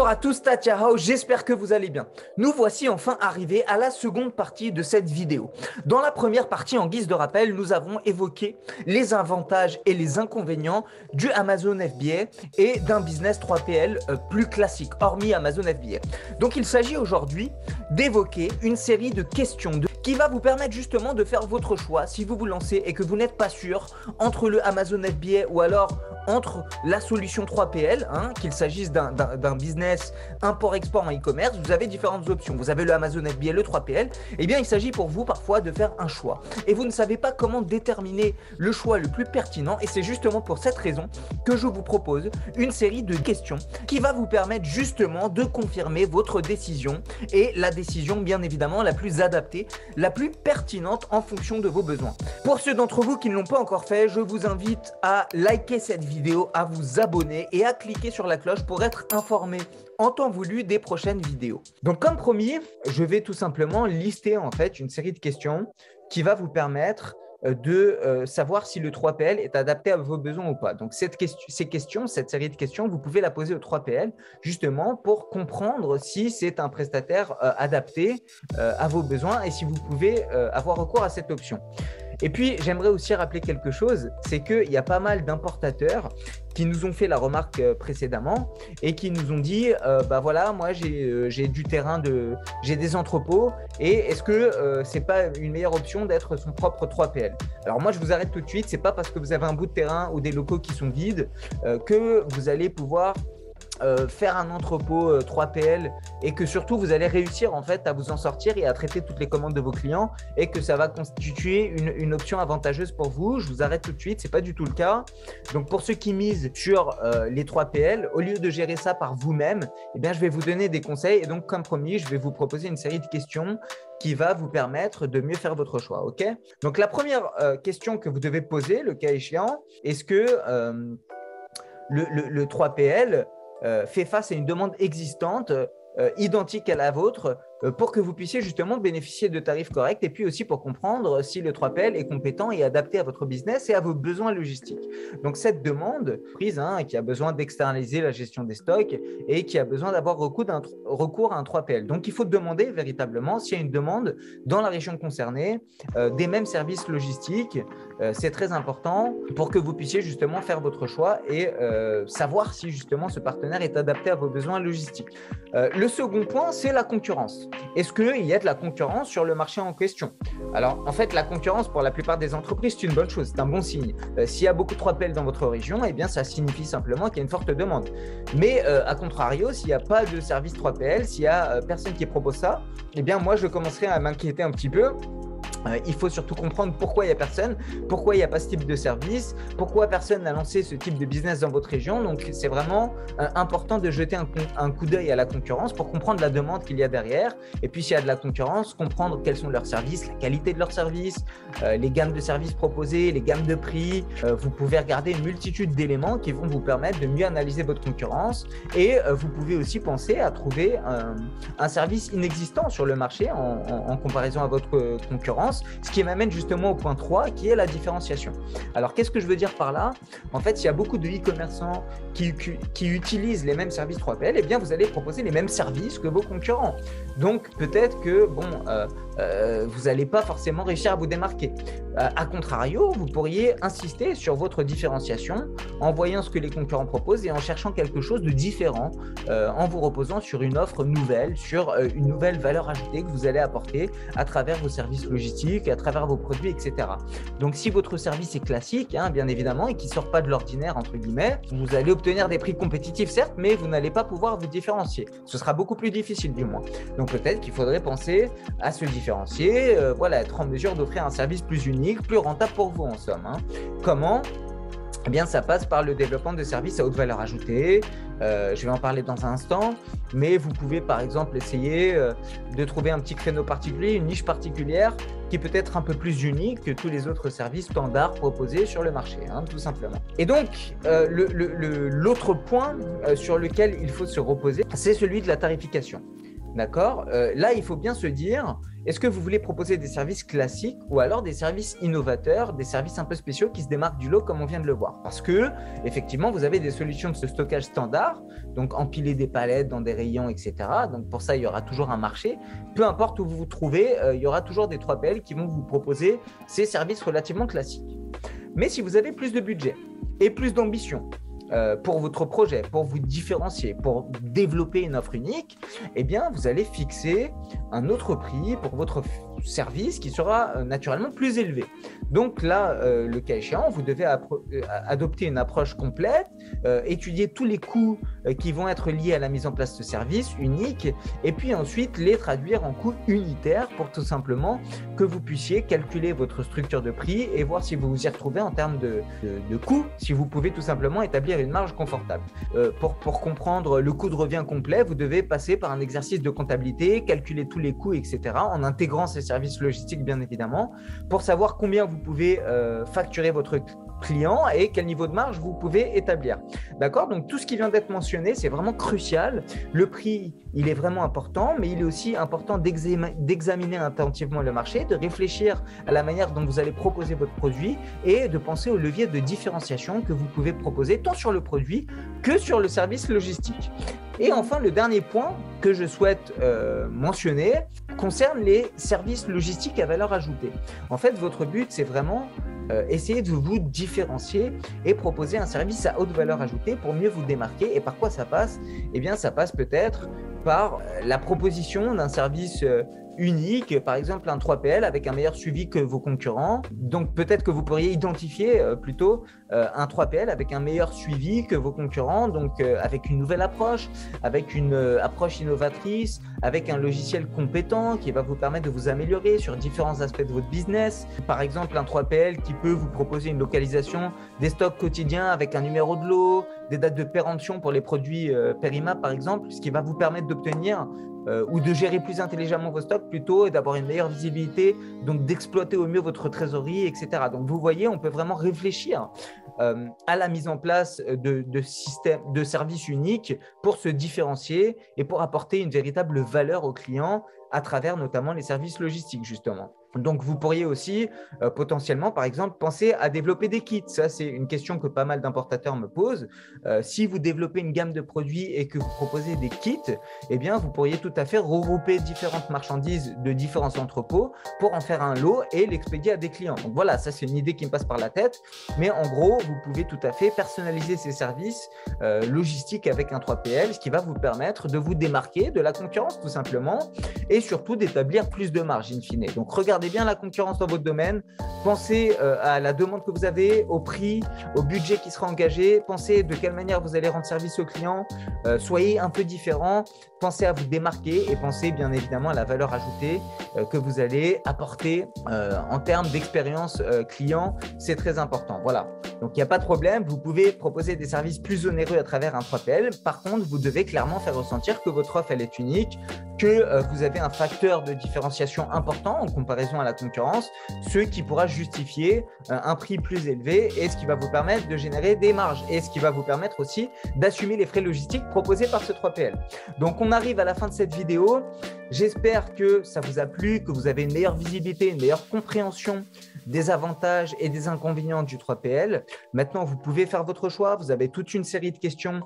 Bonjour à tous, Tatiahao, j'espère que vous allez bien. Nous voici enfin arrivés à la seconde partie de cette vidéo. Dans la première partie, en guise de rappel, nous avons évoqué les avantages et les inconvénients du Amazon FBA et d'un business 3PL plus classique, hormis Amazon FBA. Donc il s'agit aujourd'hui d'évoquer une série de questions qui va vous permettre justement de faire votre choix si vous vous lancez et que vous n'êtes pas sûr entre le Amazon FBA ou alors entre la solution 3PL, qu'il s'agisse d'un business import-export en e-commerce. Vous avez différentes options. Vous avez le Amazon FBA, le 3PL. Eh bien, il s'agit pour vous parfois de faire un choix. Et vous ne savez pas comment déterminer le choix le plus pertinent. Et c'est justement pour cette raison que je vous propose une série de questions qui va vous permettre justement de confirmer votre décision et la décision, bien évidemment, la plus adaptée, la plus pertinente en fonction de vos besoins. Pour ceux d'entre vous qui ne l'ont pas encore fait, je vous invite à liker cette vidéo, à vous abonner et à cliquer sur la cloche pour être informé en temps voulu des prochaines vidéos. Donc comme promis, je vais tout simplement lister en fait une série de questions qui va vous permettre de savoir si le 3PL est adapté à vos besoins ou pas. Donc cette série de questions, vous pouvez la poser au 3PL justement pour comprendre si c'est un prestataire adapté à vos besoins et si vous pouvez avoir recours à cette option. Et puis, j'aimerais aussi rappeler quelque chose, c'est qu'il y a pas mal d'importateurs qui nous ont fait la remarque précédemment et qui nous ont dit bah voilà, moi j'ai du terrain, j'ai des entrepôts et est-ce que c'est pas une meilleure option d'être son propre 3PL? Alors moi, je vous arrête tout de suite, c'est pas parce que vous avez un bout de terrain ou des locaux qui sont vides que vous allez pouvoir faire un entrepôt 3PL et que surtout vous allez réussir en fait à vous en sortir et à traiter toutes les commandes de vos clients et que ça va constituer une option avantageuse pour vous. Je vous arrête tout de suite, c'est pas du tout le cas. Donc pour ceux qui misent sur les 3PL, au lieu de gérer ça par vous-même, eh bien je vais vous donner des conseils et donc comme promis, je vais vous proposer une série de questions qui va vous permettre de mieux faire votre choix. Ok? Donc la première question que vous devez poser, le cas échéant, est-ce que le 3PL fait face à une demande existante identique à la vôtre pour que vous puissiez justement bénéficier de tarifs corrects et puis aussi pour comprendre si le 3PL est compétent et adapté à votre business et à vos besoins logistiques. Donc cette demande prise qui a besoin d'externaliser la gestion des stocks et qui a besoin d'avoir recours à un 3PL. Donc il faut demander véritablement s'il y a une demande dans la région concernée des mêmes services logistiques. C'est très important pour que vous puissiez justement faire votre choix et savoir si justement ce partenaire est adapté à vos besoins logistiques. Le second point, c'est la concurrence. Est-ce qu'il y a de la concurrence sur le marché en question? Alors, en fait, la concurrence pour la plupart des entreprises, c'est une bonne chose, c'est un bon signe. S'il y a beaucoup de 3PL dans votre région, eh bien, ça signifie simplement qu'il y a une forte demande. Mais à contrario, s'il n'y a pas de service 3PL, s'il n'y a personne qui propose ça, eh bien, moi, je commencerai à m'inquiéter un petit peu. Il faut surtout comprendre pourquoi il n'y a personne, pourquoi il n'y a pas ce type de service, pourquoi personne n'a lancé ce type de business dans votre région. Donc, c'est vraiment important de jeter un coup d'œil à la concurrence pour comprendre la demande qu'il y a derrière. Et puis, s'il y a de la concurrence, comprendre quels sont leurs services, la qualité de leurs services, les gammes de services proposées, les gammes de prix. Vous pouvez regarder une multitude d'éléments qui vont vous permettre de mieux analyser votre concurrence. Et vous pouvez aussi penser à trouver un service inexistant sur le marché en comparaison à votre concurrence. Ce qui m'amène justement au point 3 qui est la différenciation. Alors qu'est-ce que je veux dire par là? En fait, il y a beaucoup de e-commerçants qui utilisent les mêmes services 3PL, eh bien vous allez proposer les mêmes services que vos concurrents. Donc peut-être que vous n'allez pas forcément réussir à vous démarquer. A contrario, vous pourriez insister sur votre différenciation en voyant ce que les concurrents proposent et en cherchant quelque chose de différent, en vous reposant sur une offre nouvelle, sur une nouvelle valeur ajoutée que vous allez apporter à travers vos services logistiques, à travers vos produits, etc. Donc, si votre service est classique, bien évidemment, et qui ne sort pas de l'ordinaire, entre guillemets, vous allez obtenir des prix compétitifs, certes, mais vous n'allez pas pouvoir vous différencier. Ce sera beaucoup plus difficile, du moins. Donc, peut-être qu'il faudrait penser à se différencier, être en mesure d'offrir un service plus unique, plus rentable pour vous, en somme. Comment ? Eh bien, ça passe par le développement de services à haute valeur ajoutée. Je vais en parler dans un instant, mais vous pouvez par exemple essayer de trouver un petit créneau particulier, une niche particulière qui peut être un peu plus unique que tous les autres services standards proposés sur le marché, tout simplement. Et donc, l'autre point sur lequel il faut se reposer, c'est celui de la tarification. D'accord? Là, il faut bien se dire, est-ce que vous voulez proposer des services classiques ou alors des services innovateurs, des services un peu spéciaux qui se démarquent du lot comme on vient de le voir? Parce que, effectivement, vous avez des solutions de stockage standard, donc empiler des palettes dans des rayons, etc. Donc pour ça, il y aura toujours un marché. Peu importe où vous vous trouvez, il y aura toujours des 3PL qui vont vous proposer ces services relativement classiques. Mais si vous avez plus de budget et plus d'ambition, pour votre projet, pour vous différencier, pour développer une offre unique, eh bien, vous allez fixer un autre prix pour votre service qui sera naturellement plus élevé. Donc là, le cas échéant, vous devez adopter une approche complète, étudier tous les coûts qui vont être liés à la mise en place de ce service unique et puis ensuite les traduire en coûts unitaires pour tout simplement que vous puissiez calculer votre structure de prix et voir si vous vous y retrouvez en termes de coûts, si vous pouvez tout simplement établir une marge confortable. Pour comprendre le coût de revient complet, vous devez passer par un exercice de comptabilité, calculer tous les coûts, etc., en intégrant ces services logistiques, bien évidemment, pour savoir combien vous pouvez facturer votre client et quel niveau de marge vous pouvez établir. D'accord? Donc, tout ce qui vient d'être mentionné, c'est vraiment crucial. Le prix, il est vraiment important, mais il est aussi important d'examiner attentivement le marché, de réfléchir à la manière dont vous allez proposer votre produit et de penser aux leviers de différenciation que vous pouvez proposer tant sur le produit que sur le service logistique. Et enfin, le dernier point que je souhaite mentionner concerne les services logistiques à valeur ajoutée. En fait, votre but, c'est vraiment essayer de vous différencier et proposer un service à haute valeur ajoutée pour mieux vous démarquer. Et par quoi ça passe? Eh bien, ça passe peut-être par la proposition d'un service unique, par exemple un 3PL avec un meilleur suivi que vos concurrents. Donc peut-être que vous pourriez identifier plutôt un 3PL avec un meilleur suivi que vos concurrents, donc avec une nouvelle approche, avec une approche innovatrice, avec un logiciel compétent qui va vous permettre de vous améliorer sur différents aspects de votre business. Par exemple, un 3PL qui peut vous proposer une localisation des stocks quotidiens avec un numéro de lot, des dates de péremption pour les produits Périmap par exemple, ce qui va vous permettre d'obtenir ou de gérer plus intelligemment vos stocks plutôt et d'avoir une meilleure visibilité, donc d'exploiter au mieux votre trésorerie, etc. Donc vous voyez, on peut vraiment réfléchir à la mise en place de systèmes, de services uniques pour se différencier et pour apporter une véritable valeur aux clients à travers notamment les services logistiques justement. Donc, vous pourriez aussi potentiellement, par exemple, penser à développer des kits. Ça, c'est une question que pas mal d'importateurs me posent. Si vous développez une gamme de produits et que vous proposez des kits, eh bien, vous pourriez tout à fait regrouper différentes marchandises de différents entrepôts pour en faire un lot et l'expédier à des clients. Donc, voilà, ça, c'est une idée qui me passe par la tête. Mais en gros, vous pouvez tout à fait personnaliser ces services logistiques avec un 3PL, ce qui va vous permettre de vous démarquer de la concurrence, tout simplement, et surtout d'établir plus de marge in fine. Donc, regardez bien la concurrence dans votre domaine, pensez à la demande que vous avez, au prix, au budget qui sera engagé, pensez de quelle manière vous allez rendre service aux clients, soyez un peu différent, pensez à vous démarquer et pensez bien évidemment à la valeur ajoutée que vous allez apporter en termes d'expérience client, c'est très important. Voilà, donc il n'y a pas de problème, vous pouvez proposer des services plus onéreux à travers un 3PL. Par contre, vous devez clairement faire ressentir que votre offre elle est unique, que vous avez un facteur de différenciation important en comparaison à la concurrence, ce qui pourra justifier un prix plus élevé et ce qui va vous permettre de générer des marges et ce qui va vous permettre aussi d'assumer les frais logistiques proposés par ce 3PL. Donc, on arrive à la fin de cette vidéo. J'espère que ça vous a plu, que vous avez une meilleure visibilité, une meilleure compréhension des avantages et des inconvénients du 3PL. Maintenant, vous pouvez faire votre choix. Vous avez toute une série de questions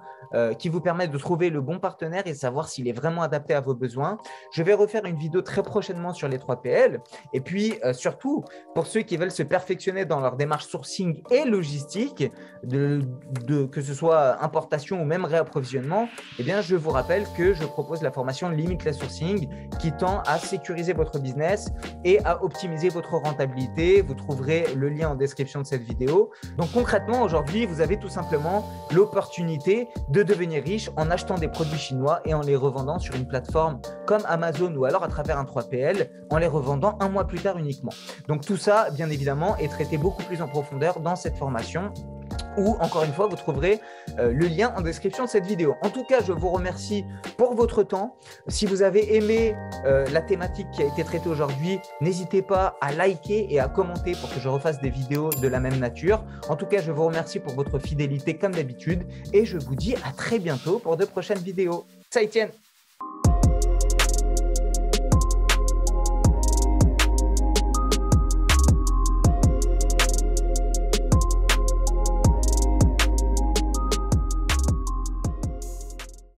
qui vous permettent de trouver le bon partenaire et savoir s'il est vraiment adapté à vos besoins. Je vais refaire une vidéo très prochainement sur les 3PL. Et puis, surtout, pour ceux qui veulent se perfectionner dans leur démarche sourcing et logistique, que ce soit importation ou même réapprovisionnement, eh bien, je vous rappelle que je propose la formation Limitless Sourcing qui tend à sécuriser votre business et à optimiser votre rentabilité. Vous trouverez le lien en description de cette vidéo. Donc, concrètement, aujourd'hui, vous avez tout simplement l'opportunité de devenir riche en achetant des produits chinois et en les revendant sur une plateforme comme Amazon ou alors à travers un 3PL en les revendant un mois plus tard uniquement. Donc, tout ça, bien évidemment, est traité beaucoup plus en profondeur dans cette formation où, encore une fois, vous trouverez le lien en description de cette vidéo. En tout cas, je vous remercie pour votre temps. Si vous avez aimé la thématique qui a été traitée aujourd'hui, n'hésitez pas à liker et à commenter pour que je refasse des vidéos de la même nature. En tout cas, je vous remercie pour votre fidélité comme d'habitude et je vous dis à très bientôt pour de prochaines vidéos. Ça y tienne!